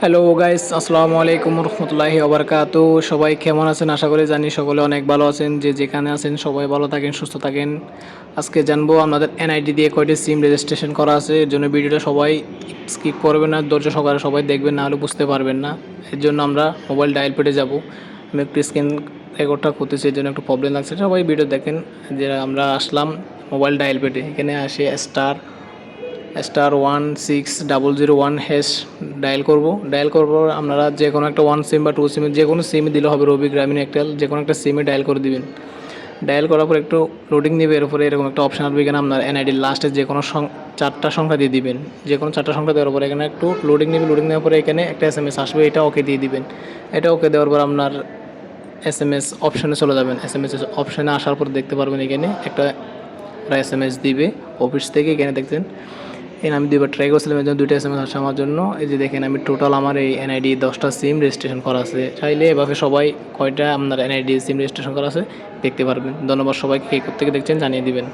Hello guys, আসসালামু আলাইকুম রহমতুল্লাহি ওবরকাতু। সবাই কেমন আছেন? আশা করি জানি সকলে অনেক ভালো আছেন। যে যেখানে আছেন সবাই ভালো থাকেন, সুস্থ থাকেন। আজকে জানবো আপনাদের এনআইডি দিয়ে কয়টি সিম রেজিস্ট্রেশন করা আছে। এর জন্য ভিডিওটা সবাই স্কিপ করবেন না, ধৈর্য সহকারে সবাই দেখবেন, না হলে বুঝতে পারবেন না। এর জন্য আমরা মোবাইল ডায়াল পেটে যাব। আমি একটু স্ক্রিন রেকর্ডটা করতেছি, এর জন্য একটু প্রবলেম লাগছে। সবাই ভিডিও দেখেন। যে আমরা আসলাম মোবাইল ডায়াল পেটে, এখানে আসে *16001# ডায়াল করব। ডায়াল করব আপনারা যে কোনো একটা ওয়ান সিম বা টু সিমে যে কোনো সিমে দিলে হবে, রবি, গ্রামীণ, এয়ারটেল যে কোনো একটা সিমে ডায়াল করে দিবেন। ডায়াল করার পর একটু লোডিং নেবে, এর উপরে এরকম একটা অপশন আসবে, এখানে আপনার এনআইডির লাস্টে যে কোনো চারটা সংখ্যা দিয়ে দিবেন। যে কোনো চারটা সংখ্যা দেওয়ার পর এখানে একটু লোডিং নেবে, লোডিং নেওয়ার পরে এখানে একটা SMS আসবে, এটা ওকে দিয়ে দিবেন। এটা ওকে দেওয়ার পর আপনার SMS অপশনে চলে যাবেন। SMS অপশনে আসার পর দেখতে পারবেন এখানে একটা SMS দিবে অফিস থেকে। এখানে দেখছেন, এখানে আমি দুইবার ট্রাই করছিলাম, এর জন্য দুইটা SMS আসছে আমার জন্য। এই যে দেখেন, আমি টোটাল আমার এই এনআইডি 10টা সিম রেজিস্ট্রেশন করা আছে। চাইলে এভাবে সবাই কয়টা আপনার এনআইডি সিম রেজিস্ট্রেশন করা আছে দেখতে পারবেন। ধন্যবাদ সবাইকে, কে কোথা থেকে দেখছেন জানিয়ে দিবেন।